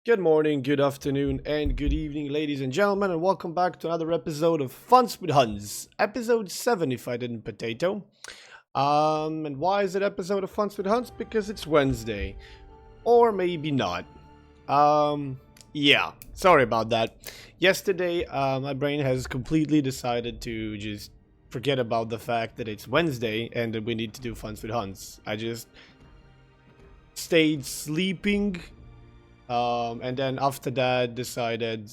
Good morning, good afternoon, and good evening, ladies and gentlemen, and welcome back to another episode of Funs with Huns, episode 7 if I didn't potato. And why is it episode of Funs with Huns? Because it's Wednesday. Or maybe not. Yeah, sorry about that. Yesterday, my brain has completely decided to just forget about the fact that it's Wednesday and that we need to do Funs with Huns. I just stayed sleeping. And then after that decided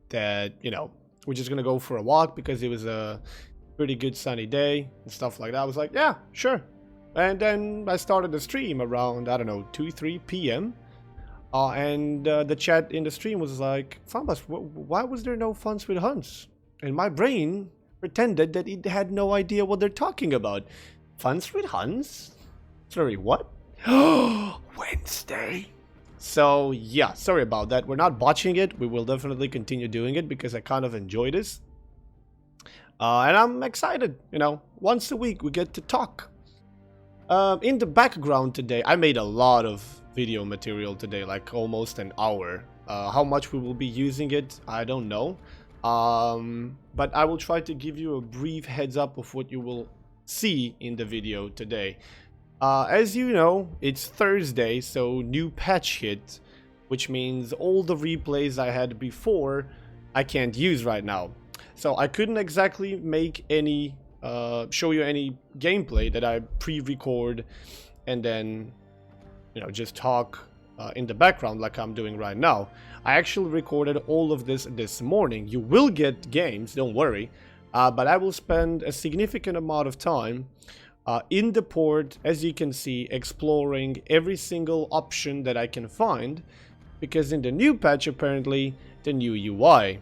that, we're just gonna go for a walk because it was a pretty good sunny day and stuff like that. I was like, yeah, sure. And then I started the stream around, I don't know, 2-3 p.m. And the chat in the stream was like, Fambas, why was there no Funs with Huns? And my brain pretended that it had no idea what they're talking about. Funs with Huns? Sorry, what? Wednesday? So yeah, sorry about that. We're not botching it. We will definitely continue doing it because I kind of enjoy this. And I'm excited, once a week we get to talk. In the background today, I made a lot of video material today, like almost an hour. How much we will be using it, I don't know. But I will try to give you a brief heads up of what you will see in the video today. As you know, it's Thursday, so new patch hit, which means all the replays I had before I can't use right now. So I couldn't exactly make any, show you any gameplay that I pre-record and then, just talk in the background like I'm doing right now. I actually recorded all of this morning. You will get games, don't worry, but I will spend a significant amount of time in the port, as you can see, exploring every single option that I can find, because in the new patch, apparently, the new UI,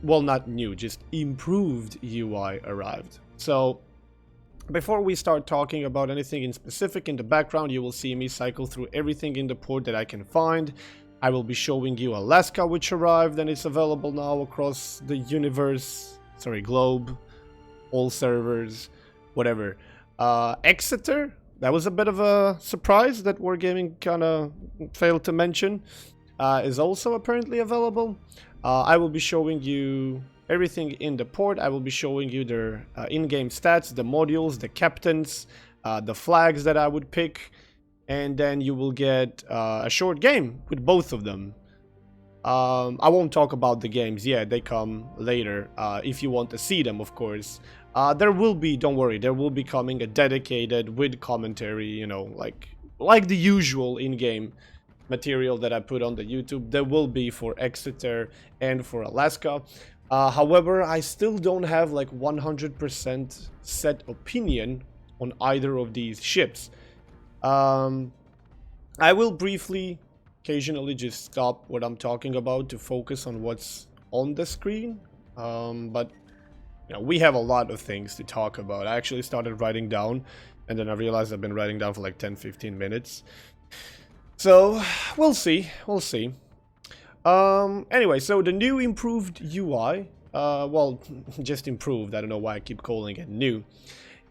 well, not new, just improved UI arrived. So, before we start talking about anything in specific in the background, you will see me cycle through everything in the port that I can find. I will be showing you Alaska, which arrived, and it's available now across the universe, globe, all servers, whatever. Exeter, that was a bit of a surprise that Wargaming kind of failed to mention, is also apparently available. I will be showing you everything in the port. I will be showing you their in-game stats, the modules, the captains, the flags that I would pick, and then you will get a short game with both of them. I won't talk about the games yet, they come later, if you want to see them, of course. There will be, don't worry, there will be coming a dedicated with commentary, like the usual in-game material that I put on the YouTube. There will be for Exeter and for Alaska. However, I still don't have like 100% set opinion on either of these ships. I will briefly, occasionally just stop what I'm talking about to focus on what's on the screen, but we have a lot of things to talk about. I actually started writing down, and then I realized I've been writing down for like 10-15 minutes. So, we'll see. Anyway, so the new improved UI, well, just improved. I don't know why I keep calling it new.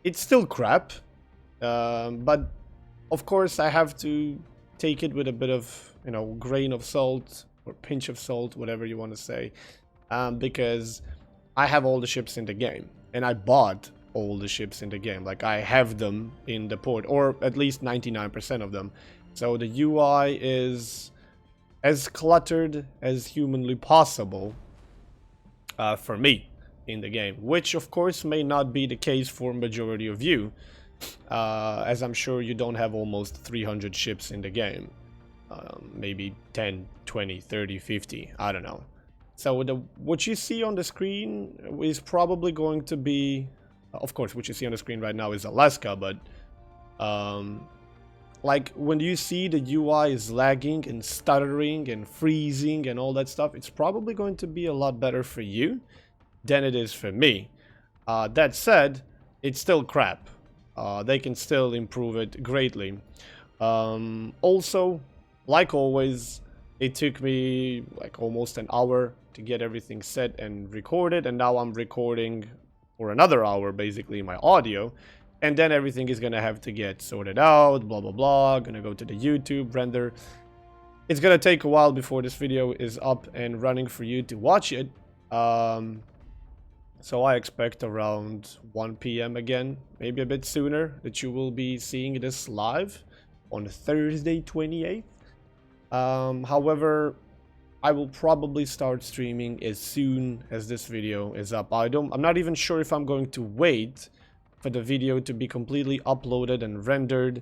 It's still crap, but of course I have to take it with a bit of, grain of salt or pinch of salt, whatever you want to say, because I have all the ships in the game, and I bought all the ships in the game. Like, I have them in the port, or at least 99% of them. So the UI is as cluttered as humanly possible for me in the game, which of course may not be the case for majority of you, as I'm sure you don't have almost 300 ships in the game. Maybe 10, 20, 30, 50, I don't know. So what you see on the screen is probably going to be, of course, what you see on the screen right now is Alaska, but like when you see the UI is lagging and stuttering and freezing and all that stuff, it's probably going to be a lot better for you than it is for me. That said, it's still crap. They can still improve it greatly. Also, like always, it took me like almost an hour to get everything set and recorded, and now I'm recording for another hour basically my audio, and then everything is gonna have to get sorted out, blah blah blah, gonna go to the YouTube, render. it's gonna take a while before this video is up and running for you to watch it. So I expect around 1 p.m. again, maybe a bit sooner, that you will be seeing this live on Thursday 28th. However, I will probably start streaming as soon as this video is up. I'm not even sure if I'm going to wait for the video to be completely uploaded and rendered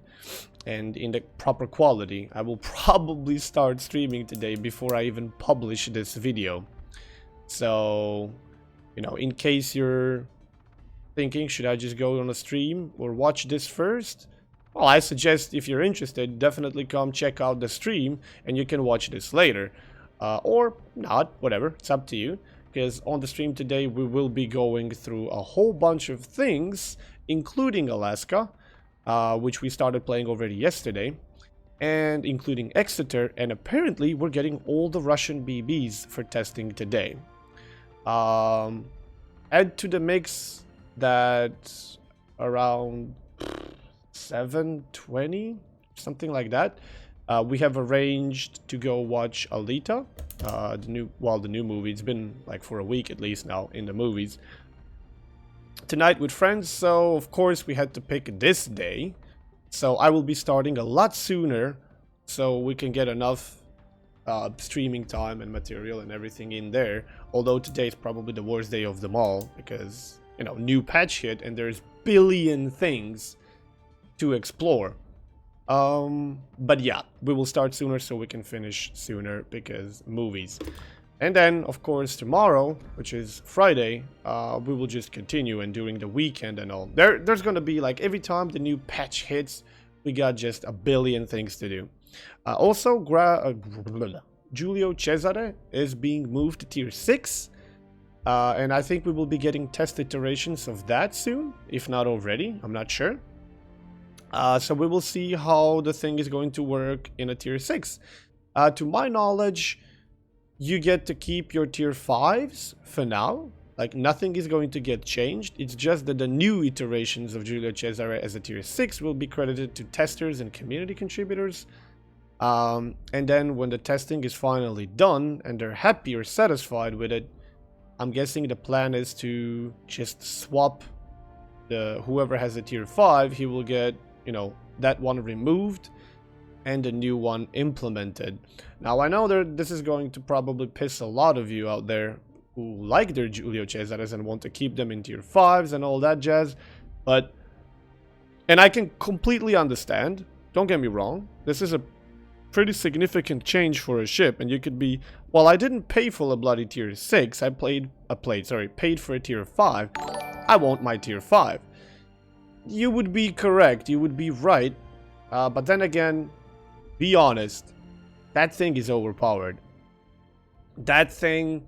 and in the proper quality. I will probably start streaming today before I even publish this video. So, you know, in case you're thinking, should I just go on a stream or watch this first? Well, I suggest if you're interested, definitely come check out the stream and you can watch this later. Or not, whatever, it's up to you. Because on the stream today, we will be going through a whole bunch of things, including Alaska, which we started playing already yesterday, and including Exeter, and apparently we're getting all the Russian BBs for testing today. Add to the mix that around 7:20, something like that, we have arranged to go watch Alita, the new movie. It's been like for a week at least now in the movies. Tonight with friends, so of course we had to pick this day. So I will be starting a lot sooner so we can get enough streaming time and material and everything in there. Although today is probably the worst day of them all because, you know, new patch hit and there's billion things to explore. But yeah, we will start sooner so we can finish sooner because movies. And then, of course, tomorrow, which is Friday, we will just continue, and during the weekend and all. There's gonna be, like, every time the new patch hits, we got just a billion things to do. Also, Giulio Cesare is being moved to tier 6. And I think we will be getting test iterations of that soon, if not already, I'm not sure. So we will see how the thing is going to work in a tier 6. To my knowledge, you get to keep your tier 5s for now. Like, nothing is going to get changed. It's just that the new iterations of Giulio Cesare as a tier 6 will be credited to testers and community contributors. And then when the testing is finally done and they're happy or satisfied with it, I'm guessing the plan is to just swap whoever has a tier 5, he will get, you know, that one removed and a new one implemented. Now, I know this is going to probably piss a lot of you out there who like their Giulio Cesares and want to keep them in tier 5s and all that jazz, but, and I can completely understand, don't get me wrong, this is a pretty significant change for a ship, and you could be, well, I didn't pay for a bloody tier 6, I paid for a tier 5, I want my tier 5. You would be correct, you would be right, but then again, be honest, that thing is overpowered. That thing,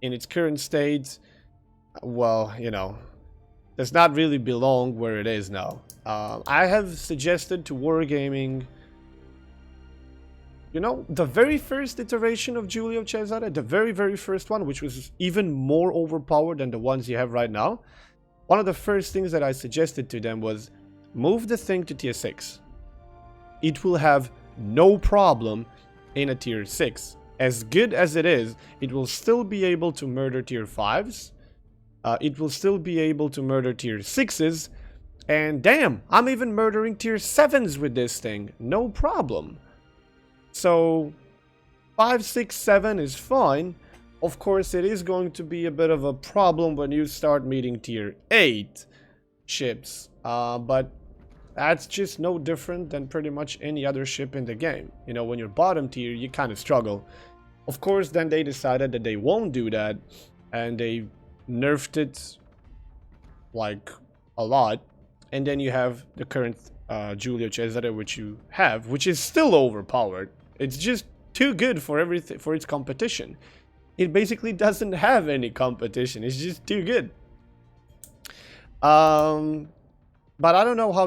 in its current state, well, you know, does not really belong where it is now. I have suggested to Wargaming, you know, the very first iteration of Giulio Cesare, the very first one, which was even more overpowered than the ones you have right now. One of the first things that I suggested to them was move the thing to tier 6. It will have no problem in a tier 6. As good as it is, it will still be able to murder tier 5s. It will still be able to murder tier 6s. And damn, I'm even murdering tier 7s with this thing. No problem. So 5, 6, 7 is fine. Of course, it is going to be a bit of a problem when you start meeting tier 8 ships. But that's just no different than pretty much any other ship in the game. You know, when you're bottom tier, you kind of struggle. Of course, then they decided that they won't do that, and they nerfed it like a lot. And then you have the current Giulio Cesare, which you have, which is still overpowered. It's just too good for everything, for its competition. It basically doesn't have any competition. It's just too good. But I don't know how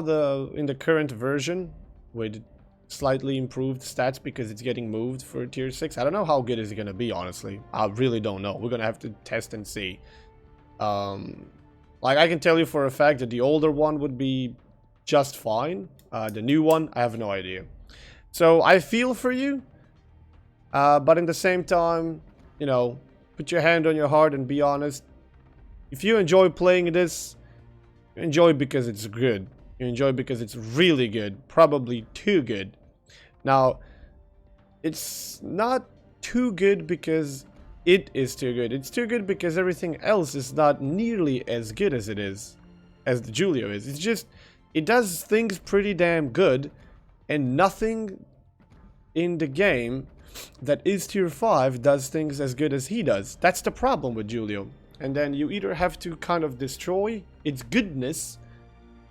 in the current version with slightly improved stats, because it's getting moved for tier 6. I don't know how good is it going to be, honestly. I really don't know. We're going to have to test and see. Like, I can tell you for a fact that the older one would be just fine. The new one, I have no idea. So I feel for you. But in the same time, you know, put your hand on your heart and be honest. If you enjoy playing this, you enjoy because it's good. You enjoy because it's really good. Probably too good. Now, it's not too good because it is too good. It's too good because everything else is not nearly as good as it is. As the Giulio is. It's just, it does things pretty damn good. And nothing in the game that is tier 5 does things as good as he does. That's the problem with Giulio. And then you either have to kind of destroy its goodness,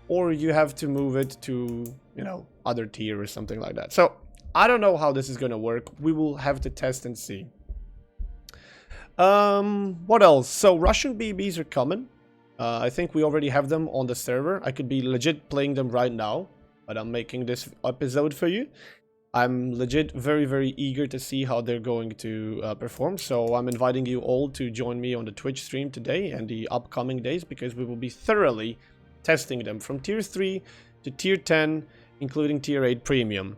or you have to move it to, you know, other tier or something like that. So, I don't know how this is gonna work. We will have to test and see. What else? So, Russian BBs are coming. I think we already have them on the server. I could be legit playing them right now, but I'm making this episode for you. I'm legit very, very eager to see how they're going to perform. So I'm inviting you all to join me on the Twitch stream today and the upcoming days, because we will be thoroughly testing them from tier 3 to tier 10, including tier 8 premium.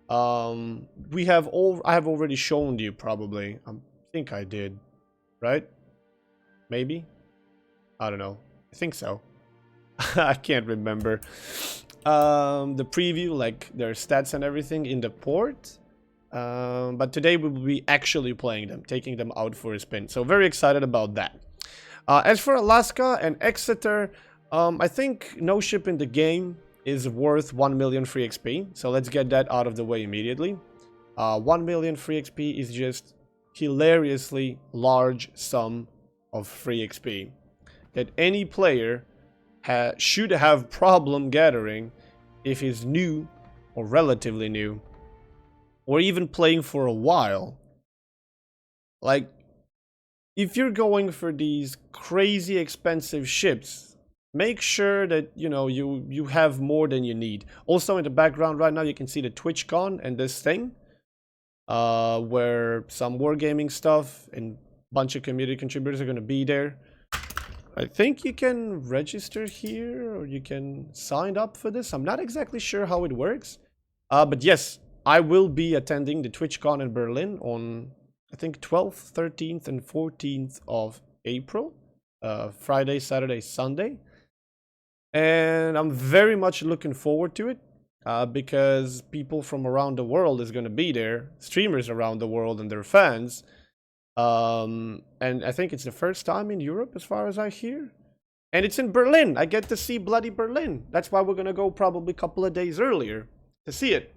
I have already shown you probably. I think I did, right? Maybe? I don't know. I think so. I can't remember. The preview, like their stats and everything in the port. But today we will be actually playing them, taking them out for a spin. So very excited about that. As for Alaska and Exeter, I think no ship in the game is worth 1 million free XP. So let's get that out of the way immediately. 1 million free XP is just hilariously large sum of free XP that any player should have problem gathering if he's new or relatively new, or even playing for a while. Like, if you're going for these crazy expensive ships, make sure that, you know, you have more than you need. Also in the background right now you can see the TwitchCon and this thing, where some wargaming stuff and a bunch of community contributors are going to be there. I think you can register here, or you can sign up for this. I'm not exactly sure how it works. But yes, I will be attending the TwitchCon in Berlin on, I think, 12th, 13th, and 14th of April. Friday, Saturday, Sunday. And I'm very much looking forward to it. Because people from around the world is going to be there. Streamers around the world and their fans. And I think it's the first time in Europe as far as I hear. And it's in Berlin. I get to see bloody Berlin. That's why we're gonna go probably a couple of days earlier to see it.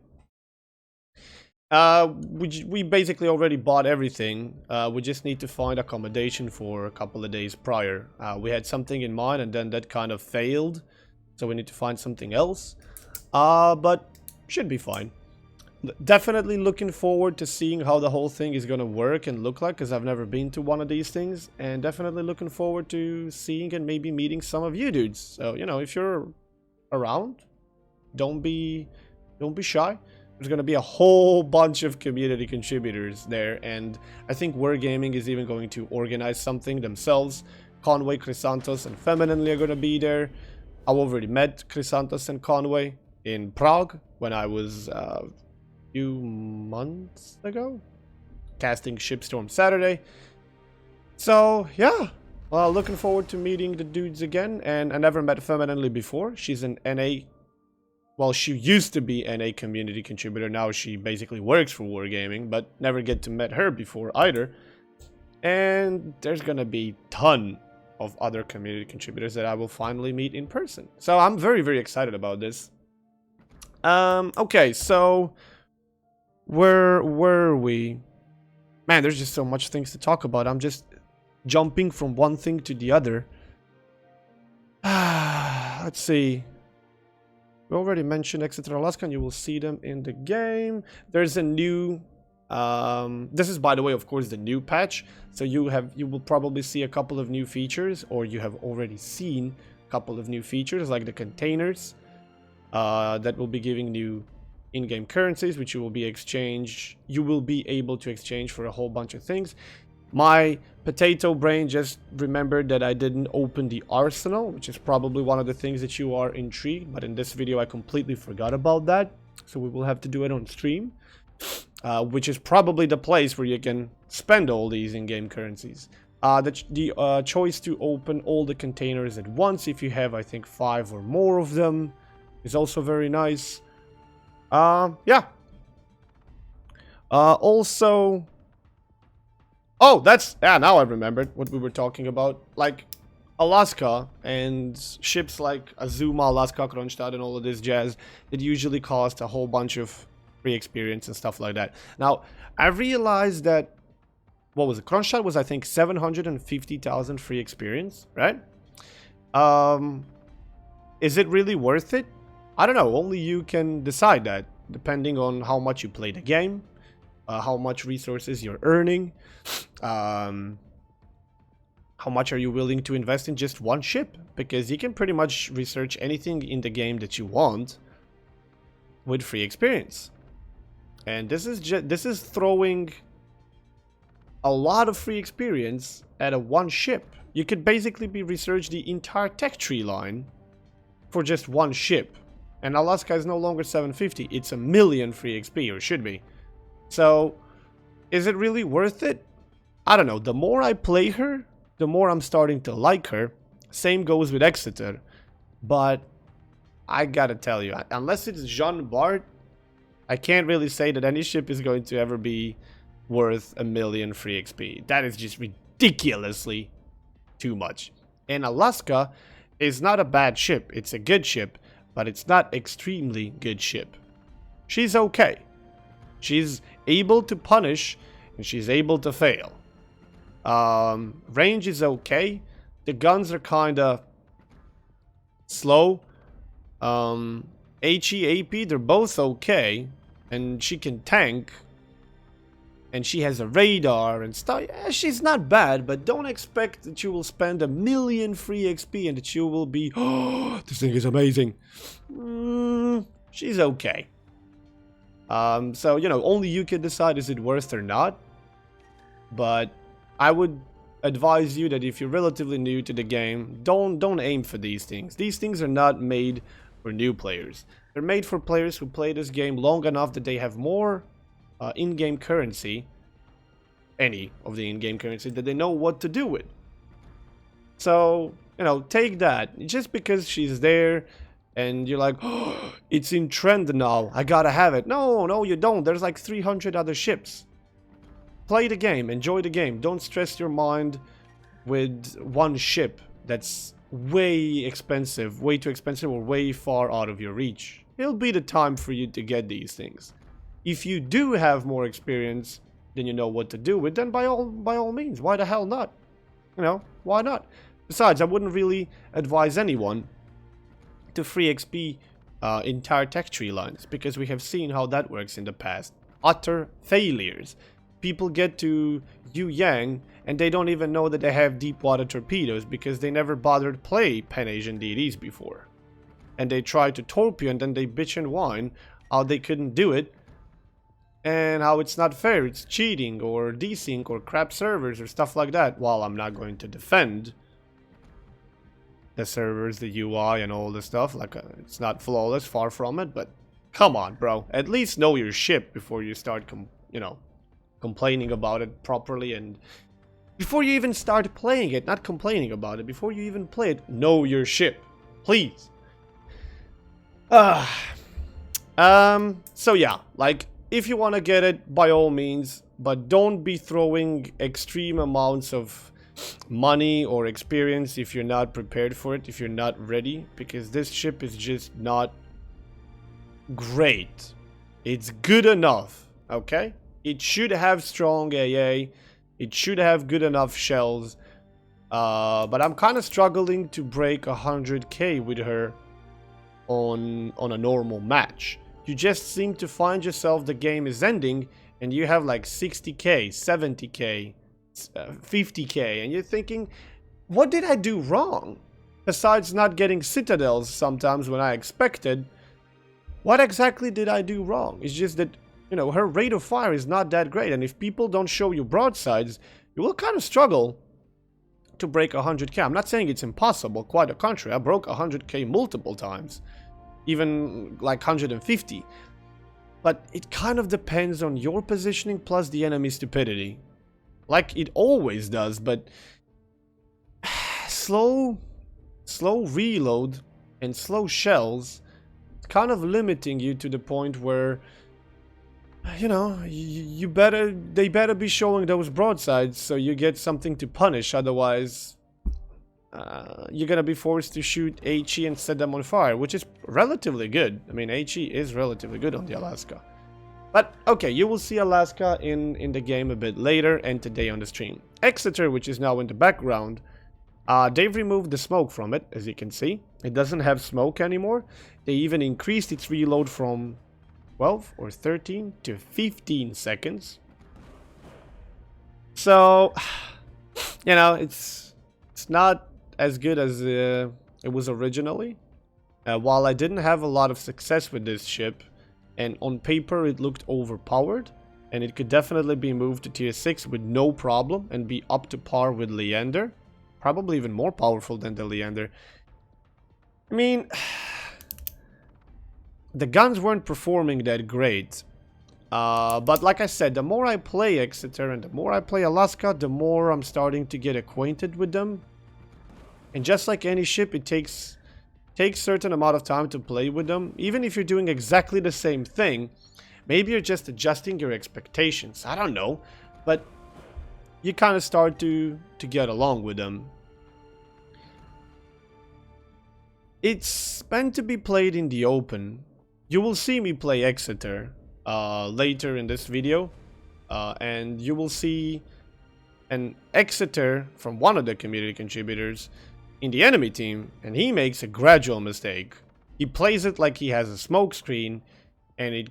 We basically already bought everything. We just need to find accommodation for a couple of days prior. We had something in mind and then that kind of failed. So we need to find something else. But should be fine. Definitely looking forward to seeing how the whole thing is going to work and look like, because I've never been to one of these things. And definitely looking forward to seeing and maybe meeting some of you dudes. So, you know, if you're around, don't be shy. There's going to be a whole bunch of community contributors there. And I think Wargaming is even going to organize something themselves. Conway, Chrysanthos, and Femininely are going to be there. I've already met Chrysanthos and Conway in Prague when I was... few months ago, casting Shipstorm Saturday. So yeah, well, looking forward to meeting the dudes again. And I never met Femininely before. She's an NA, well, she used to be NA community contributor. Now she basically works for Wargaming, but never get to met her before either. And there's gonna be a ton of other community contributors that I will finally meet in person. So I'm very, very excited about this. Okay, so where were we? Man, there's just so much things to talk about. I'm just jumping from one thing to the other. Let's see. We already mentioned Exeter and Alaska, and you will see them in the game. There's a new... this is, by the way, of course, the new patch. So you will probably see a couple of new features, or you have already seen a couple of new features, like the containers that will be giving new in-game currencies, which you will be able to exchange for a whole bunch of things. My potato brain just remembered that I didn't open the arsenal, which is probably one of the things that you are intrigued, but in this video I completely forgot about that, so we will have to do it on stream. which is probably the place where you can spend all these in-game currencies. The choice to open all the containers at once if you have, I think, 5 or more of them is also very nice. Yeah. Also... Oh, now I remembered what we were talking about. Like, Alaska and ships like Azuma, Alaska, Kronstadt, and all of this jazz, it usually cost a whole bunch of free experience and stuff like that. Now, I realized that, what was it? Kronstadt was, I think, 750,000 free experience, right? Is it really worth it? I don't know. Only you can decide that, depending on how much you play the game, how much resources you're earning, how much are you willing to invest in just one ship? Because you can pretty much research anything in the game that you want with free experience. And this is throwing a lot of free experience at a one ship. You could basically research the entire tech tree line for just one ship. And Alaska is no longer 750, it's 1,000,000 free XP, or should be. So, is it really worth it? I don't know. The more I play her, the more I'm starting to like her. Same goes with Exeter. But I gotta tell you, unless it's Jean Bart, I can't really say that any ship is going to ever be worth 1,000,000 free XP. That is just ridiculously too much. And Alaska is not a bad ship. It's a good ship, but it's not extremely good ship. She's okay. She's able to punish, and she's able to fail. Range is okay. The guns are kinda slow. HE, AP, they're both okay. And she can tank. And she has a radar and stuff. Yeah, she's not bad, but don't expect that you will spend 1,000,000 free XP and that you will be, oh, this thing is amazing. She's okay. So, you know, only you can decide is it worth or not. But I would advise you that if you're relatively new to the game, don't aim for these things. These things are not made for new players. They're made for players who play this game long enough that they have more in-game currency, any of the in-game currency, that they know what to do with. So, you know, take that. Just because she's there and you're like, oh, it's in trend now, I gotta have it. No, you don't. There's like 300 other ships. Play the game, enjoy the game. Don't stress your mind with one ship that's way expensive, way too expensive, or way far out of your reach. It'll be the time for you to get these things. If you do have more experience than you know what to do with, then by all means, why the hell not? You know, why not? Besides, I wouldn't really advise anyone to free XP entire tech tree lines, because we have seen how that works in the past. Utter failures. People get to Yu Yang and they don't even know that they have deep water torpedoes because they never bothered play Pan-Asian DDs before. And they try to torp you and then they bitch and whine how they couldn't do it and how it's not fair, it's cheating or desync or crap servers or stuff like that. While I'm not going to defend the servers, the UI and all this stuff, like it's not flawless, far from it, but come on, bro. At least know your ship before you start, complaining about it properly, and before you even start playing it, not complaining about it, before you even play it, know your ship, please. So yeah, like, if you want to get it, by all means, but don't be throwing extreme amounts of money or experience if you're not prepared for it, if you're not ready, because this ship is just not great. It's good enough, okay? It should have strong AA, it should have good enough shells, but I'm kind of struggling to break 100k with her on a normal match. You just seem to find yourself, the game is ending, and you have like 60k, 70k, 50k, and you're thinking, what did I do wrong? Besides not getting citadels sometimes when I expected, what exactly did I do wrong? It's just that, you know, her rate of fire is not that great, and if people don't show you broadsides, you will kind of struggle to break 100k. I'm not saying it's impossible, quite the contrary. I broke 100k multiple times, even like 150. But it kind of depends on your positioning plus the enemy stupidity. Like it always does, but slow reload and slow shells kind of limiting you to the point where, you know, they better be showing those broadsides so you get something to punish. Otherwise, you're gonna be forced to shoot HE and set them on fire, which is relatively good. I mean, HE is relatively good on the Alaska. But okay, you will see Alaska in the game a bit later and today on the stream. Exeter, which is now in the background, they've removed the smoke from it, as you can see. It doesn't have smoke anymore. They even increased its reload from 12 or 13 to 15 seconds. So, you know, it's not as good as it was originally. While I didn't have a lot of success with this ship, and on paper it looked overpowered, and it could definitely be moved to tier 6 with no problem and be up to par with Leander. Probably even more powerful than the Leander. I mean, the guns weren't performing that great. But like I said, the more I play Exeter and the more I play Alaska, the more I'm starting to get acquainted with them. And just like any ship, it takes certain amount of time to play with them. Even if you're doing exactly the same thing, maybe you're just adjusting your expectations. I don't know. But you kind of start to get along with them. It's meant to be played in the open. You will see me play Exeter later in this video. And you will see an Exeter from one of the community contributors in the enemy team, and he makes a gradual mistake. He plays it like he has a smoke screen, and it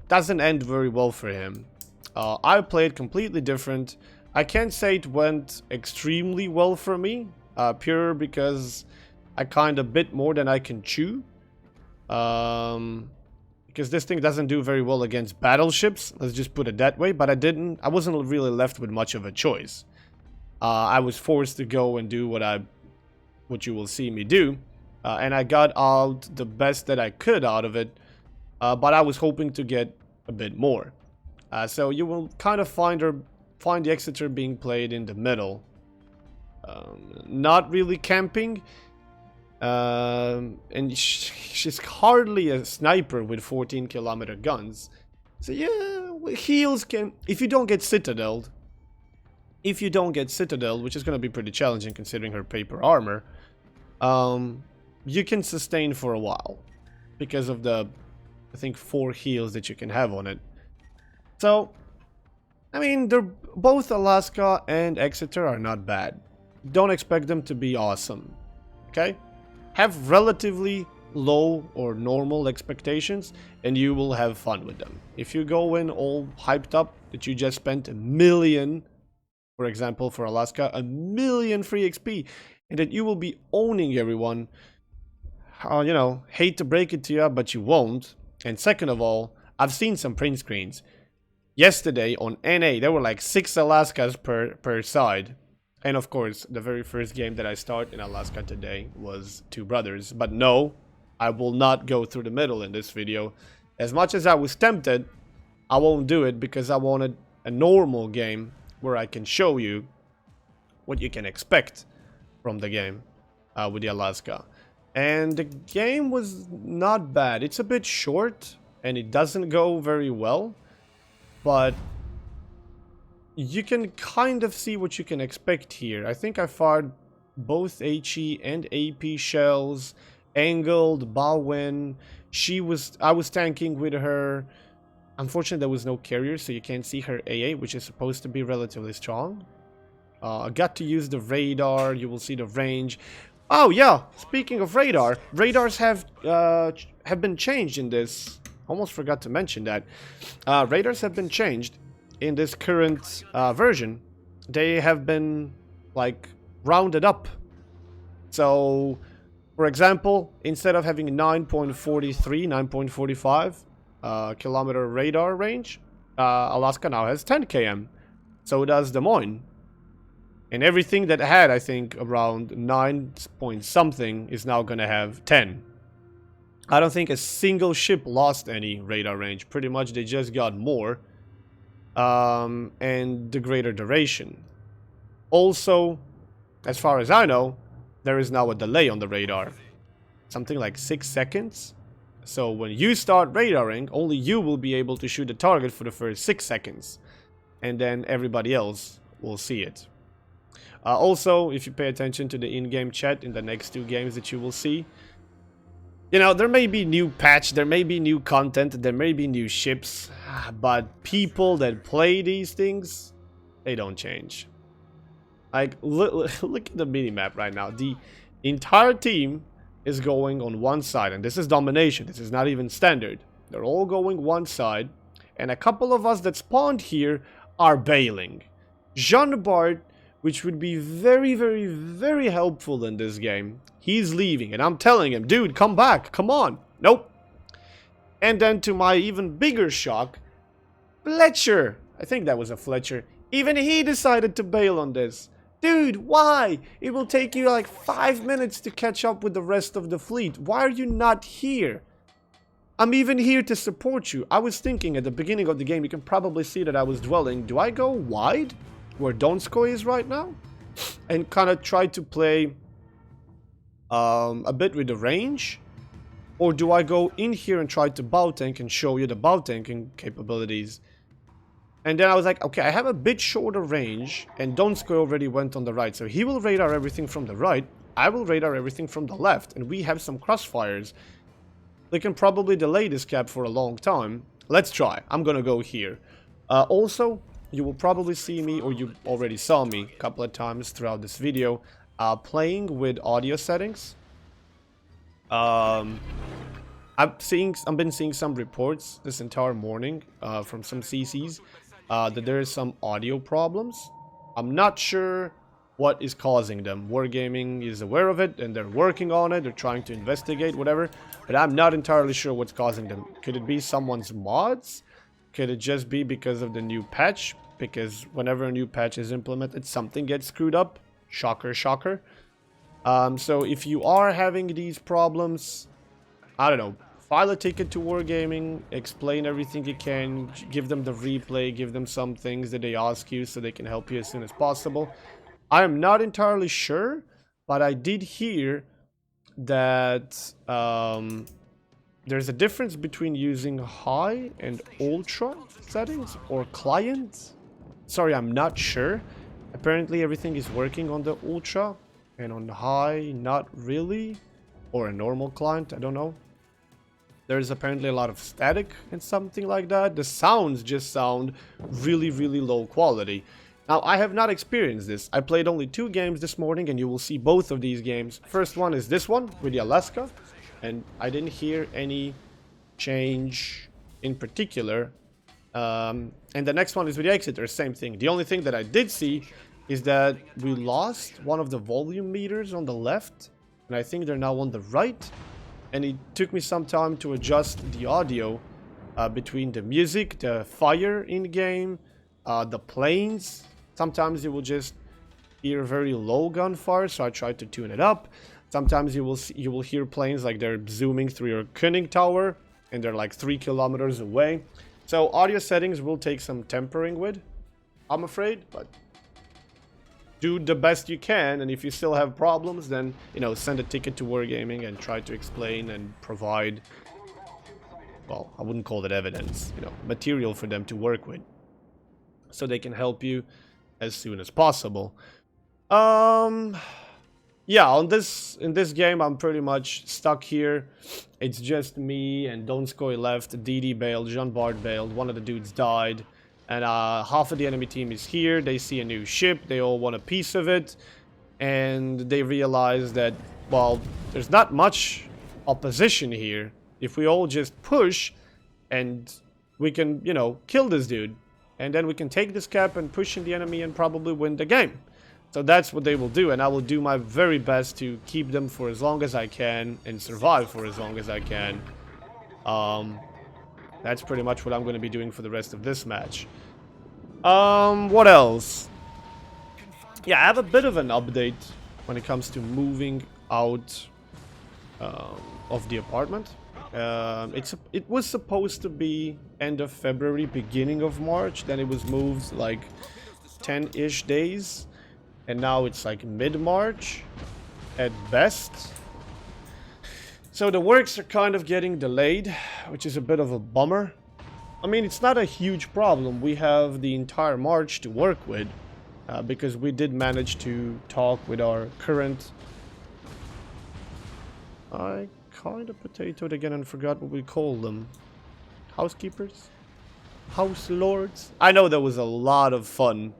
doesn't end very well for him. I played completely different. I can't say it went extremely well for me, pure because I kind of bit more than I can chew. Because this thing doesn't do very well against battleships, let's just put it that way, but I wasn't really left with much of a choice. I was forced to go and do what you will see me do, and I got out the best that I could out of it, but I was hoping to get a bit more. So you will kind of find the Exeter being played in the middle, not really camping, and she's hardly a sniper with 14-kilometer guns. So yeah, heals can, if you don't get citadeled, which is going to be pretty challenging considering her paper armor, you can sustain for a while because of the, I think, 4 heals that you can have on it. So, I mean, they're both Alaska and Exeter are not bad. Don't expect them to be awesome, okay? Have relatively low or normal expectations and you will have fun with them. If you go in all hyped up that you just spent 1 million, for example, for Alaska, 1 million free XP, and that you will be owning everyone, you know, hate to break it to you, but you won't. And second of all, I've seen some print screens. Yesterday on NA, there were like 6 Alaskas per side. And of course, the very first game that I start in Alaska today was 2 brothers. But no, I will not go through the middle in this video. As much as I was tempted, I won't do it because I wanted a normal game where I can show you what you can expect from the game with the Alaska. And the game was not bad. It's a bit short and it doesn't go very well, but you can kind of see what you can expect here. I think I fired both HE and AP shells, angled, Bowen. I was tanking with her. Unfortunately, there was no carrier, so you can't see her AA, which is supposed to be relatively strong. I got to use the radar. You will see the range. Oh yeah, speaking of radar, radars have been changed in this. Almost forgot to mention that. Radars have been changed in this current version. They have been like rounded up. So, for example, instead of having 9.43, 9.45 kilometer radar range, Alaska now has 10 km. So does Des Moines. And everything that had, I think, around 9 point something is now going to have 10. I don't think a single ship lost any radar range. Pretty much they just got more. And the greater duration. Also, as far as I know, there is now a delay on the radar. Something like 6 seconds. So when you start radaring, only you will be able to shoot the target for the first 6 seconds. And then everybody else will see it. Also, if you pay attention to the in-game chat in the next 2 games that you will see, you know, there may be new patch, there may be new content, there may be new ships, but people that play these things, they don't change. Like, look at the minimap right now. The entire team is going on one side, and this is domination, this is not even standard. They're all going one side, and a couple of us that spawned here are bailing. Jean Bart, which would be very, very, very helpful in this game, he's leaving, and I'm telling him, dude, come back, come on. Nope. And then to my even bigger shock, Fletcher, I think that was a Fletcher, even he decided to bail on this. Dude, why? It will take you like 5 minutes to catch up with the rest of the fleet. Why are you not here? I'm even here to support you. I was thinking at the beginning of the game, you can probably see that I was dwelling. Do I go wide, where Donskoy is right now? And kind of try to play a bit with the range? Or do I go in here and try to bow tank and show you the bow tanking capabilities? And then I was like, okay, I have a bit shorter range, and Donskoy already went on the right, so he will radar everything from the right, I will radar everything from the left, and we have some crossfires. They can probably delay this cap for a long time. Let's try. I'm gonna go here. Also, you will probably see me, or you already saw me a couple of times throughout this video, playing with audio settings. I've been seeing some reports this entire morning from some CCs that there is some audio problems. I'm not sure what is causing them. Wargaming is aware of it and they're working on it. They're trying to investigate, whatever. But I'm not entirely sure what's causing them. Could it be someone's mods? Could it just be because of the new patch? Because whenever a new patch is implemented, something gets screwed up. Shocker, shocker. So if you are having these problems, I don't know, file a ticket to Wargaming, explain everything you can, give them the replay, give them some things that they ask you so they can help you as soon as possible. I am not entirely sure, but I did hear that there's a difference between using high and ultra settings or client. Sorry, I'm not sure. Apparently everything is working on the ultra, and on high, not really. Or a normal client, I don't know. There's apparently a lot of static and something like that. The sounds just sound really, really low quality. Now, I have not experienced this. I played only 2 games this morning, and you will see both of these games. First one is this one, with the Alaska. And I didn't hear any change in particular. And the next one is with the Exeter, same thing. The only thing that I did see is that we lost one of the volume meters on the left. And I think they're now on the right. And it took me some time to adjust the audio between the music, the fire in-game, the planes. Sometimes you will just hear very low gunfire, so I tried to tune it up. Sometimes you will hear planes like they're zooming through your Koenig tower, and they're like 3 kilometers away. So audio settings will take some tempering with, I'm afraid, but do the best you can, and if you still have problems, then, you know, send a ticket to Wargaming and try to explain and provide, well, I wouldn't call it evidence, you know, material for them to work with, so they can help you as soon as possible. Yeah, in this game, I'm pretty much stuck here. It's just me and Donskoy left, DD bailed, Jean Bart bailed, one of the dudes died. And half of the enemy team is here. They see a new ship. They all want a piece of it. And they realize that, well, there's not much opposition here. If we all just push, and we can, you know, kill this dude. And then we can take this cap and push in the enemy and probably win the game. So that's what they will do. And I will do my very best to keep them for as long as I can. And survive for as long as I can. That's pretty much what I'm going to be doing for the rest of this match. What else? Yeah, I have a bit of an update when it comes to moving out of the apartment. It was supposed to be end of February, beginning of March. Then it was moved like 10-ish days, and now it's like mid-March at best. So the works are kind of getting delayed, which is a bit of a bummer. I mean, it's not a huge problem. We have the entire March to work with, because we did manage to talk with our current... I kind of potatoed again and forgot what we call them. Housekeepers? House lords? I know there was a lot of fun.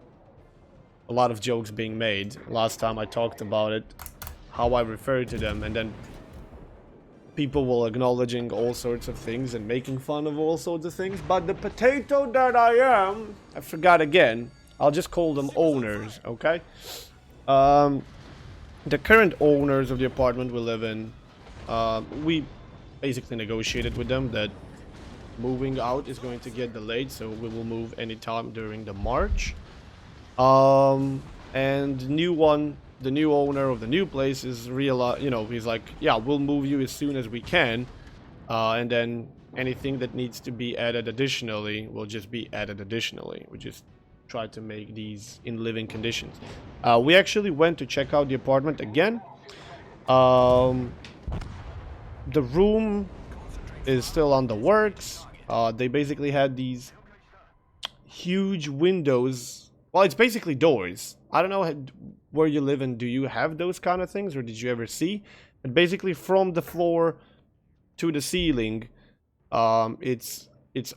A lot of jokes being made. Last time I talked about it. How I referred to them, and then people were acknowledging all sorts of things and making fun of all sorts of things. But the potato that I am, I forgot again. I'll just call them owners, okay? The current owners of the apartment we live in, we basically negotiated with them that moving out is going to get delayed, so we will move anytime during the March. And the new owner of the new place is he's like, yeah, we'll move you as soon as we can, and then anything that needs to be added additionally will just be added additionally. We just try to make these in living conditions. We actually went to check out the apartment again. The room is still on the works. They basically had these huge windows. Well, it's basically doors. I don't know where you live and do you have those kind of things, or did you ever see? But basically from the floor to the ceiling, it's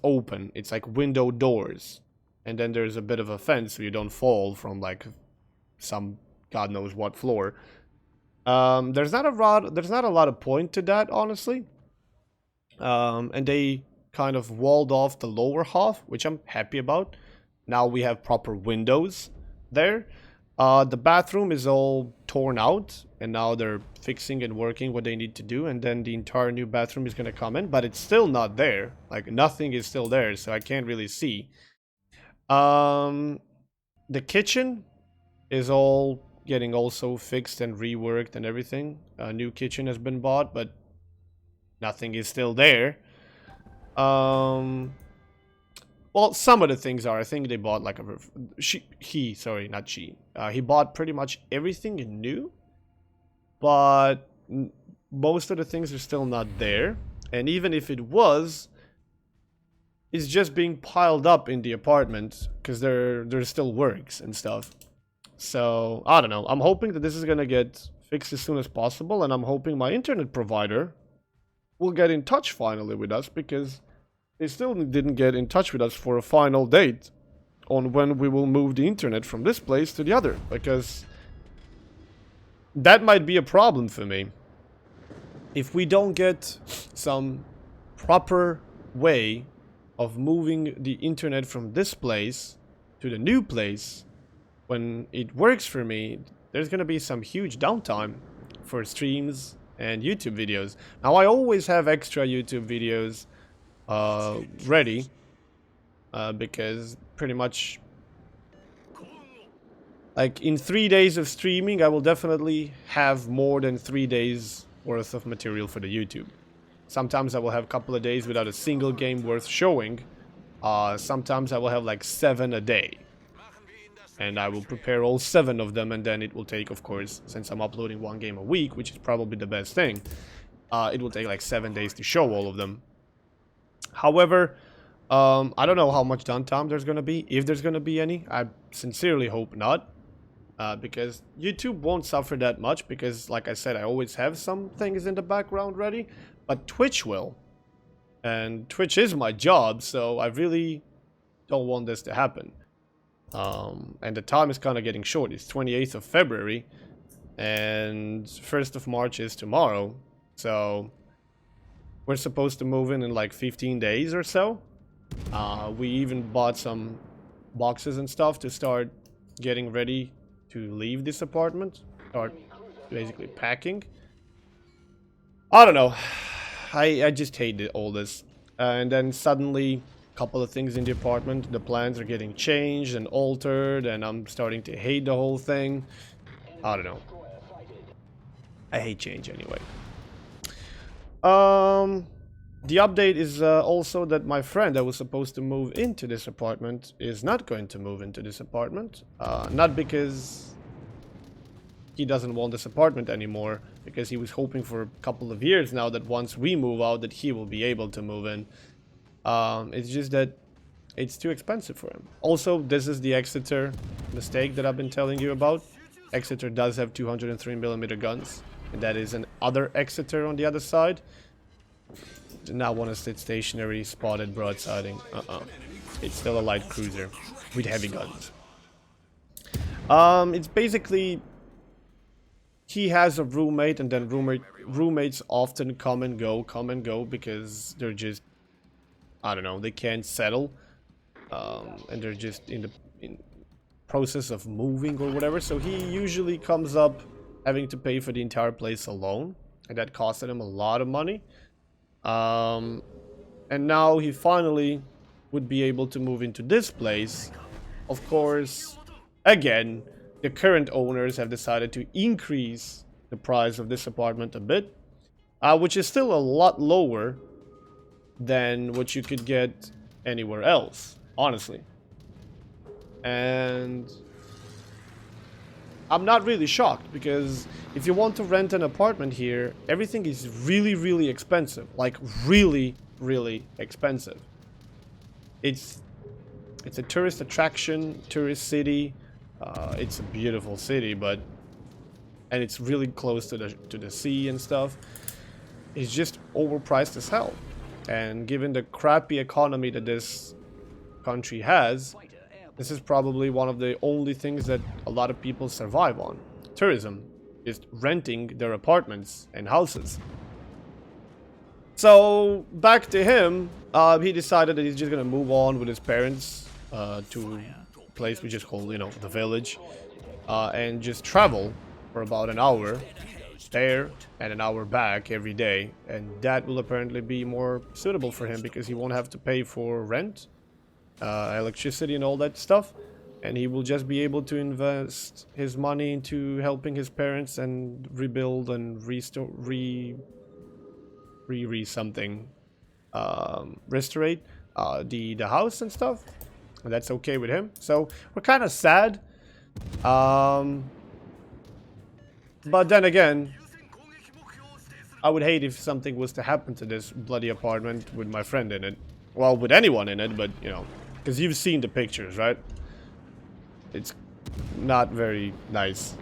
open. It's like window doors. And then there's a bit of a fence so you don't fall from like some God knows what floor. There's not a lot of point to that, honestly. And they kind of walled off the lower half, which I'm happy about. Now we have proper windows there. The bathroom is all torn out, and now they're fixing and working what they need to do, and then the entire new bathroom is going to come in, but it's still not there. Like, nothing is still there, so I can't really see. The kitchen is all getting also fixed and reworked and everything. A new kitchen has been bought, but nothing is still there. Well, some of the things are. I think they bought like he bought pretty much everything new, but most of the things are still not there. And even if it was, it's just being piled up in the apartment because there still works and stuff. So I don't know. I'm hoping that this is gonna get fixed as soon as possible, and I'm hoping my internet provider will get in touch finally with us, because they still didn't get in touch with us for a final date on when we will move the internet from this place to the other, because that might be a problem for me. If we don't get some proper way of moving the internet from this place to the new place, when it works for me, there's gonna be some huge downtime for streams and YouTube videos. Now, I always have extra YouTube videos ready, because pretty much like in 3 days of streaming I will definitely have more than 3 days worth of material for the YouTube. Sometimes I will have a couple of days without a single game worth showing. Sometimes I will have like 7 a day, and I will prepare all 7 of them, and then it will take, of course, since I'm uploading 1 game a week, which is probably the best thing, it will take like 7 days to show all of them. However, I don't know how much downtime there's gonna be, if there's gonna be any. I sincerely hope not, because YouTube won't suffer that much, because like I said, I always have some things in the background ready, but Twitch will. And Twitch is my job, so I really don't want this to happen. And the time is kind of getting short. It's 28th of February, and 1st of March is tomorrow, so we're supposed to move in like 15 days or so. We even bought some boxes and stuff to start getting ready to leave this apartment. Start basically packing. I don't know. I just hate all this. And then suddenly, a couple of things in the apartment, the plans are getting changed and altered, and I'm starting to hate the whole thing. I don't know. I hate change anyway. The update is also that my friend that was supposed to move into this apartment is not going to move into this apartment. Not because he doesn't want this apartment anymore, because he was hoping for a couple of years now that once we move out that he will be able to move in. It's just that it's too expensive for him. Also, this is the Exeter mistake that I've been telling you about. Exeter does have 203mm guns, and that is an other Exeter on the other side. Do not want to sit stationary, spotted broadsiding. It's still a light cruiser with heavy guns. It's basically he has a roommate, and then roommates often come and go because they're just, I don't know, they can't settle, and they're just in the process of moving or whatever. So he usually comes up having to pay for the entire place alone, and that costed him a lot of money. And now he finally would be able to move into this place. Of course, again, the current owners have decided to increase the price of this apartment a bit, which is still a lot lower than what you could get anywhere else, honestly. And I'm not really shocked, because if you want to rent an apartment here, everything is really, really expensive. Like, really, really expensive. It's a tourist attraction, tourist city. It's a beautiful city, and it's really close to the sea and stuff. It's just overpriced as hell. And given the crappy economy that this country has, this is probably one of the only things that a lot of people survive on. Tourism. Just renting their apartments and houses. So, back to him. He decided that he's just gonna move on with his parents to a place we just call, you know, the village. And just travel for about an hour there and an hour back every day. And that will apparently be more suitable for him, because he won't have to pay for rent, electricity and all that stuff, and he will just be able to invest his money into helping his parents and rebuild and restore something, restore the house and stuff, and that's okay with him. So we're kind of sad, but then again, I would hate if something was to happen to this bloody apartment with my friend in it. Well, with anyone in it, but you know, because you've seen the pictures, right? It's not very nice.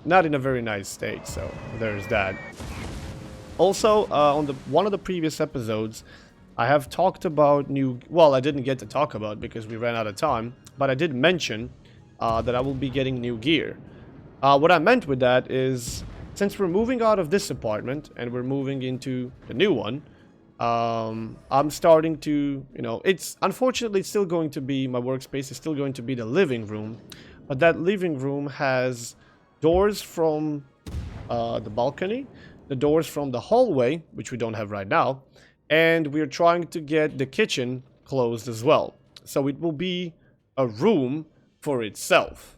Not in a very nice state, so there's that. Also, on one of the previous episodes, I have talked about well, I didn't get to talk about because we ran out of time, but I did mention that I will be getting new gear. What I meant with that is, since we're moving out of this apartment and we're moving into the new one, I'm starting to, you know, unfortunately it's still going to be, my workspace is still going to be the living room, but that living room has doors from the balcony, the doors from the hallway, which we don't have right now, and we're trying to get the kitchen closed as well. So it will be a room for itself.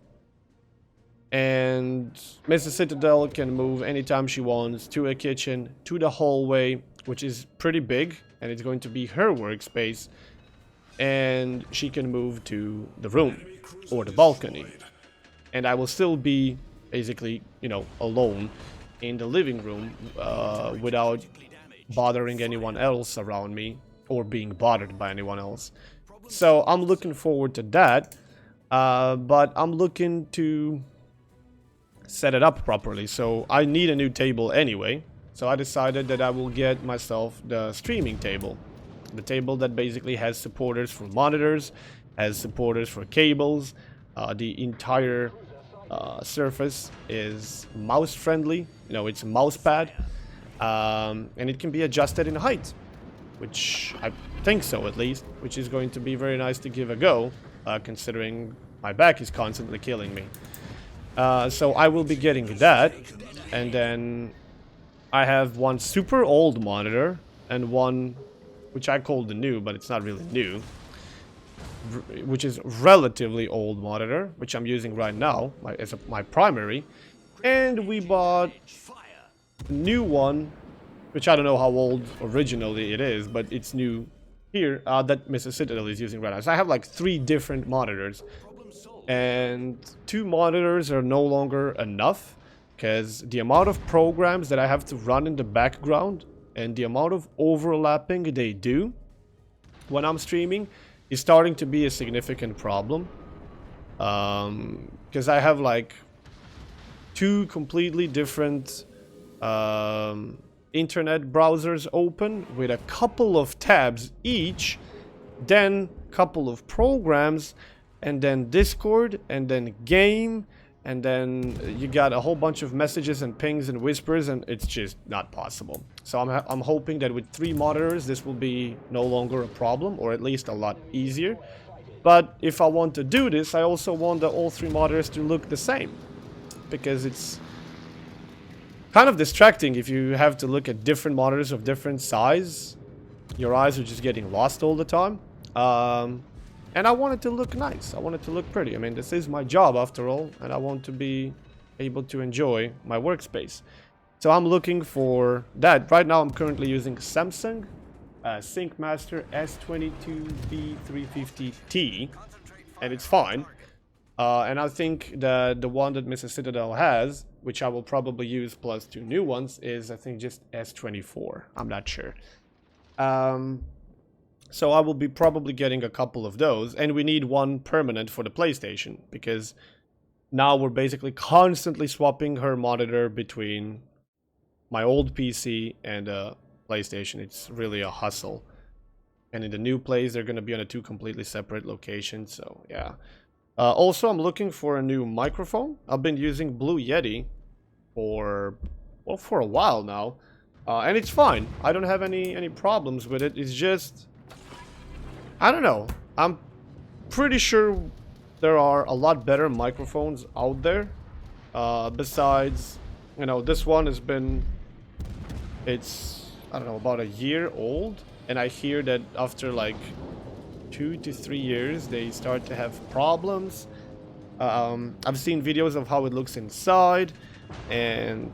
And Mrs. Citadel can move anytime she wants to a kitchen, to the hallway, which is pretty big, and it's going to be her workspace, and she can move to the room or the balcony, and I will still be basically, you know, alone in the living room without bothering anyone else around me or being bothered by anyone else. So I'm looking forward to that, but I'm looking to set it up properly, so I need a new table anyway. So I decided that I will get myself the streaming table. The table that basically has supporters for monitors, has supporters for cables. The entire surface is mouse friendly. You know, it's a mouse pad. And it can be adjusted in height, which I think so at least, which is going to be very nice to give a go, considering my back is constantly killing me. So I will be getting that, and then I have one super old monitor and one which I call the new, but it's not really new, which is relatively old monitor, which I'm using right now as my primary. And we bought a new one which I don't know how old originally it is, but it's new here, that Mrs. Citadel is using right now. So I have like 3 different monitors, and 2 monitors are no longer enough, because the amount of programs that I have to run in the background and the amount of overlapping they do when I'm streaming is starting to be a significant problem. Because I have like 2 completely different internet browsers open with a couple of tabs each, then a couple of programs, and then Discord, and then game, and then you got a whole bunch of messages and pings and whispers, and it's just not possible. So I'm hoping that with 3 monitors this will be no longer a problem, or at least a lot easier. But if I want to do this, I also want all 3 monitors to look the same, because it's kind of distracting if you have to look at different monitors of different size. Your eyes are just getting lost all the time. And I want it to look nice. I want it to look pretty. I mean, this is my job after all, and I want to be able to enjoy my workspace. So I'm looking for that. Right now I'm currently using Samsung SyncMaster S22B350T, and it's fine. And I think that the one that Mrs. Citadel has, which I will probably use plus 2 new ones, is I think just S24. I'm not sure. So I will be probably getting a couple of those, and we need one permanent for the PlayStation, because now we're basically constantly swapping her monitor between my old PC and PlayStation. It's really a hustle. And in the new place, they're going to be on 2 completely separate locations, so yeah. Also, I'm looking for a new microphone. I've been using Blue Yeti for a while now, and it's fine. I don't have any problems with it. It's just, I don't know. I'm pretty sure there are a lot better microphones out there. Besides, you know, this one has been, it's, I don't know, about a year old, and I hear that after like 2 to 3 years they start to have problems. I've seen videos of how it looks inside, and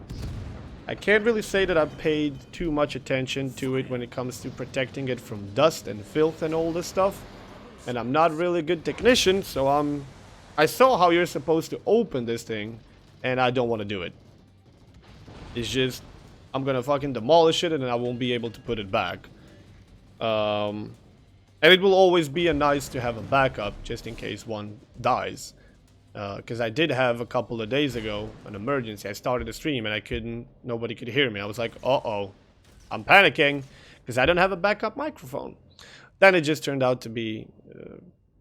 I can't really say that I've paid too much attention to it when it comes to protecting it from dust and filth and all this stuff. And I'm not really a good technician, so I saw how you're supposed to open this thing, and I don't want to do it. It's just, I'm gonna fucking demolish it and then I won't be able to put it back. And it will always be nice to have a backup just in case one dies. Because I did have a couple of days ago an emergency. I started a stream and nobody could hear me. I was like, uh-oh, I'm panicking because I don't have a backup microphone. Then it just turned out to be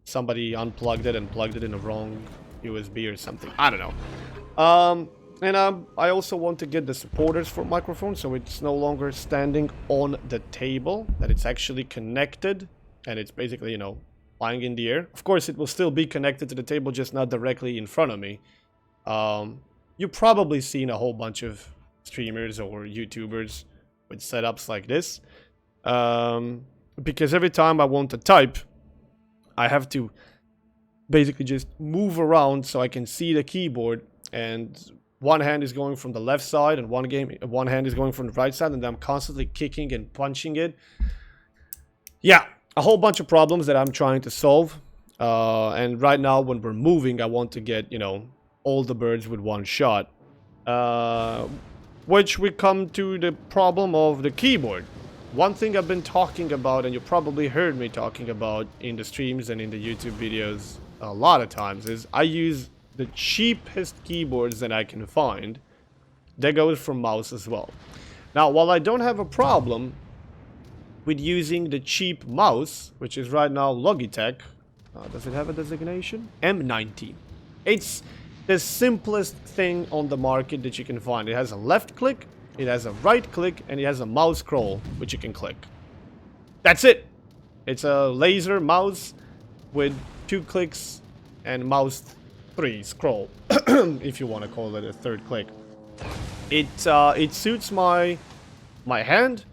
somebody unplugged it and plugged it in the wrong USB or something. I don't know. And I also want to get the supporters for microphones, so it's no longer standing on the table, that it's actually connected. And it's basically, you know, flying in the air. Of course, it will still be connected to the table, just not directly in front of me. You've probably seen a whole bunch of streamers or YouTubers with setups like this. Because every time I want to type, I have to basically just move around so I can see the keyboard. And one hand is going from the left side and one hand is going from the right side. And I'm constantly kicking and punching it. Yeah. A whole bunch of problems that I'm trying to solve, and right now when we're moving I want to get, you know, all the birds with one shot, which we come to the problem of the keyboard. One thing I've been talking about, and you probably heard me talking about in the streams and in the YouTube videos a lot of times, is I use the cheapest keyboards that I can find. That goes for mouse as well. Now, while I don't have a problem with using the cheap mouse, which is right now Logitech. Does it have a designation? M90. It's the simplest thing on the market that you can find. It has a left click, it has a right click, and it has a mouse scroll, which you can click. That's it. It's a laser mouse with 2 clicks and mouse 3 scroll, if you want to call it a 3rd click. It suits my hand.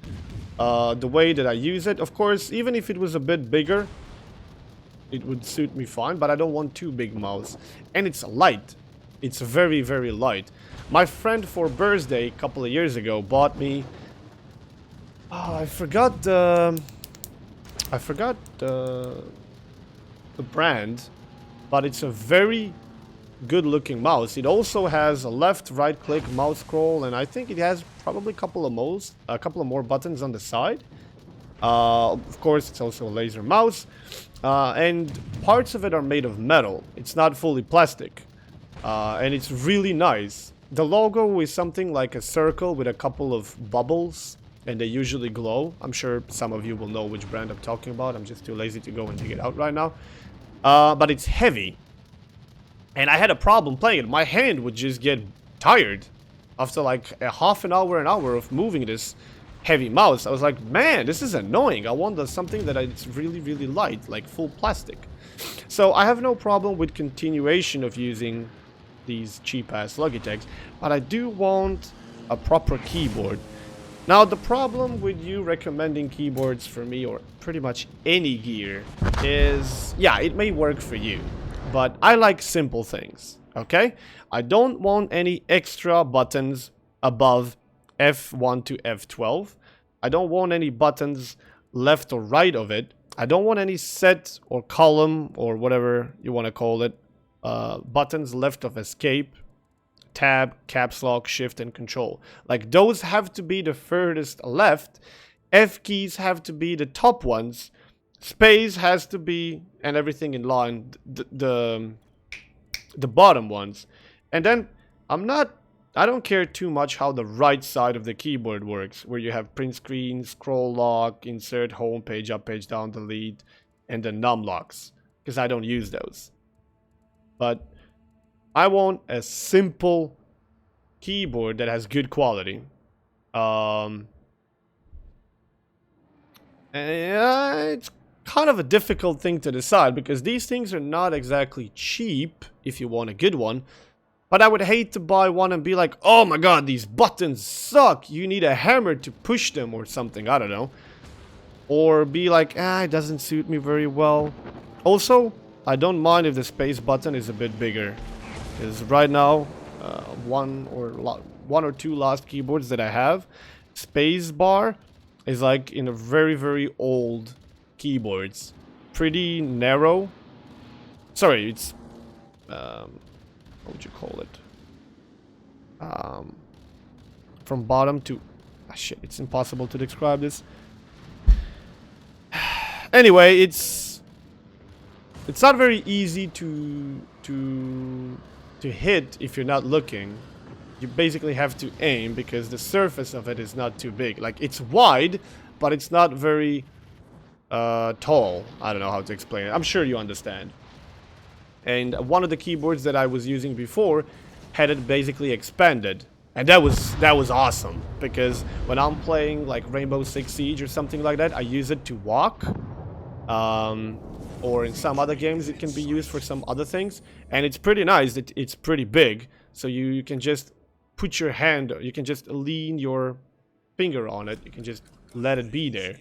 The way that I use it, of course, even if it was a bit bigger, it would suit me fine, but I don't want too big mouse. And it's light. It's very, very light. My friend for birthday a couple of years ago bought me Oh, I forgot the... I forgot the brand, but it's a very good looking mouse. It also has a left, right click, mouse scroll, and I think it has probably a couple of more buttons on the side. Of course, it's also a laser mouse, and parts of it are made of metal. It's not fully plastic, and it's really nice. The logo is something like a circle with a couple of bubbles, and they usually glow. I'm sure some of you will know which brand I'm talking about. I'm just too lazy to go and dig it out right now. But it's heavy. And I had a problem playing it. My hand would just get tired after like a half an hour of moving this heavy mouse. I was like, man, this is annoying. I want something that it's really, really light, like full plastic. So I have no problem with continuation of using these cheap-ass Logitechs, but I do want a proper keyboard. Now, the problem with you recommending keyboards for me, or pretty much any gear, is, yeah, it may work for you, but I like simple things, okay? I don't want any extra buttons above F1 to F12. I don't want any buttons left or right of it. I don't want any set or column or whatever you want to call it, buttons left of escape, tab, caps lock, shift, and control. Like, those have to be the furthest left. F keys have to be the top ones. Space has to be, and everything in line, the bottom ones. And then I don't care too much how the right side of the keyboard works, where you have print screen, scroll lock, insert, home page, up page, down, delete, and the num locks, because I don't use those. But I want a simple keyboard that has good quality. And it's kind of a difficult thing to decide, because these things are not exactly cheap if you want a good one. But I would hate to buy one and be like, oh my god, these buttons suck. You need a hammer to push them or something. I don't know. Or be like, it doesn't suit me very well. Also, I don't mind if the space button is a bit bigger. Because right now, one or two last keyboards that I have, space bar is like in a very, very old keyboards. Pretty narrow. Sorry, it's... what would you call it? From bottom to... shit, it's impossible to describe this. Anyway, it's not very easy to hit if you're not looking. You basically have to aim because the surface of it is not too big. Like, it's wide, but it's not very tall. I don't know how to explain it. I'm sure you understand. And one of the keyboards that I was using before had it basically expanded. And that was awesome, because when I'm playing like Rainbow Six Siege or something like that, I use it to walk. Or in some other games it can be used for some other things. And it's pretty nice. It's pretty big. So you can just put your hand, you can just lean your finger on it. You can just let it be there.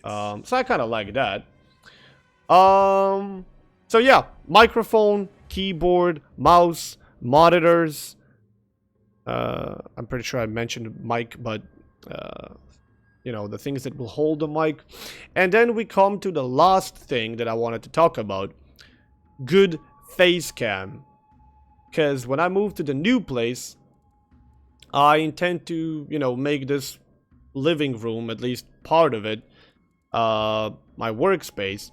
So I kind of like that. So yeah, microphone, keyboard, mouse, monitors. I'm pretty sure I mentioned mic, but you know, the things that will hold the mic. And then we come to the last thing that I wanted to talk about. Good face cam. Because when I move to the new place, I intend to, you know, make this living room, at least part of it, my workspace.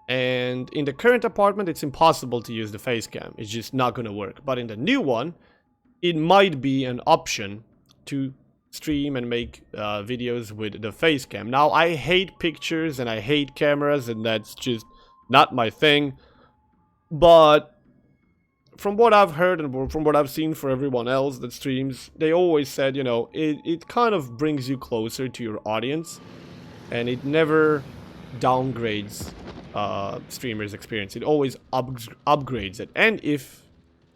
And in the current apartment, it's impossible to use the face cam. It's just not going to work. But in the new one, it might be an option to stream and make videos with the face cam. Now, I hate pictures and I hate cameras, and that's just not my thing. But from what I've heard and from what I've seen for everyone else that streams, they always said, you know, it kind of brings you closer to your audience, and it never downgrades streamers' experience. It always upgrades it. And if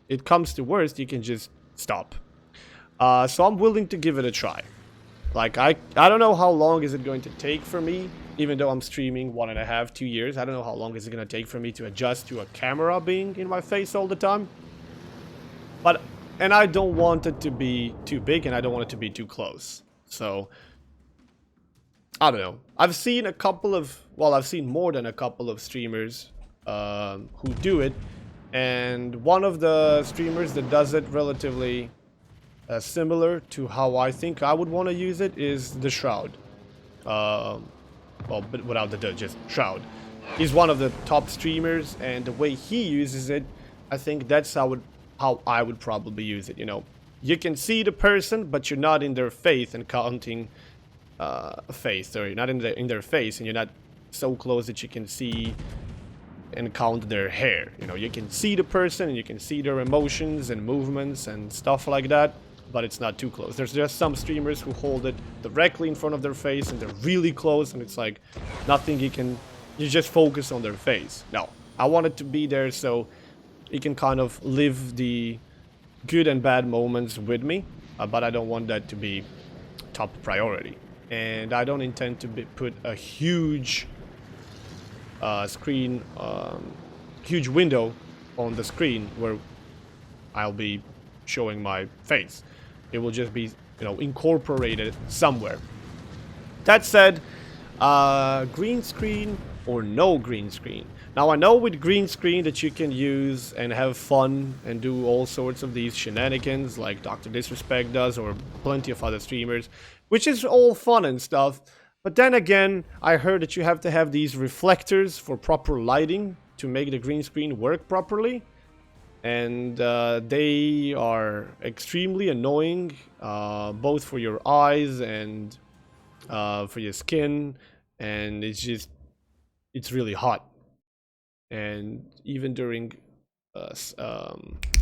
it comes to worst, you can just stop. So I'm willing to give it a try. Like, I don't know how long is it going to take for me, even though I'm streaming 1.5, 2 years. I don't know how long is it going to take for me to adjust to a camera being in my face all the time. And I don't want it to be too big, and I don't want it to be too close. So I don't know. I've seen a couple of, well, I've seen more than a couple of streamers who do it, and one of the streamers that does it relatively similar to how I think I would want to use it is the Shroud. Well, but without the just Shroud. He's one of the top streamers, and the way he uses it, I think that's how I would probably use it. You know, you can see the person, but you're not in their face and counting face, or you're not in their face, and you're not so close that you can see and count their hair. You know, you can see the person and you can see their emotions and movements and stuff like that, but it's not too close. There's just some streamers who hold it directly in front of their face and they're really close, and it's like nothing you just focus on their face. No, I want it to be there so you can kind of live the good and bad moments with me, but I don't want that to be top priority. And I don't intend to put a huge screen, huge window on the screen where I'll be showing my face. It will just be, you know, incorporated somewhere. That said, green screen or no green screen. Now I know with green screen that you can use and have fun and do all sorts of these shenanigans like Dr. Disrespect does, or plenty of other streamers, which is all fun and stuff. But then again, I heard that you have to have these reflectors for proper lighting to make the green screen work properly. And they are extremely annoying, both for your eyes and for your skin. And it's really hot. And even during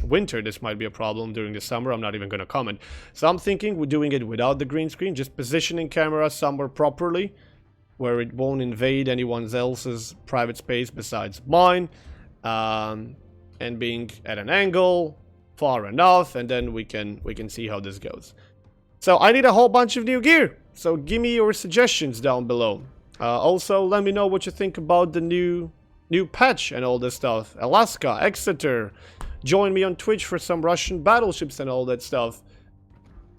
winter, this might be a problem. During the summer, I'm not even going to comment. So I'm thinking we're doing it without the green screen, just positioning camera somewhere properly where it won't invade anyone else's private space besides mine, and being at an angle far enough, and then we can see how this goes. So I need a whole bunch of new gear, so give me your suggestions down below. Also, let me know what you think about the new patch and all this stuff. Alaska, Exeter. Join me on Twitch for some Russian battleships and all that stuff.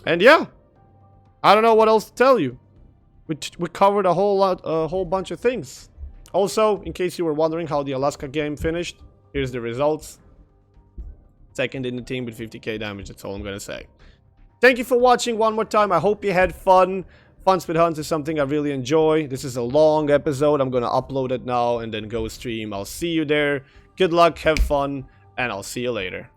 And yeah, I don't know what else to tell you. We covered a whole bunch of things. Also, in case you were wondering how the Alaska game finished, here's the results. Second in the team with 50k damage, that's all I'm gonna say. Thank you for watching one more time. I hope you had fun. Fun Spit Hunts is something I really enjoy. This is a long episode. I'm gonna upload it now and then go stream. I'll see you there. Good luck, have fun, and I'll see you later.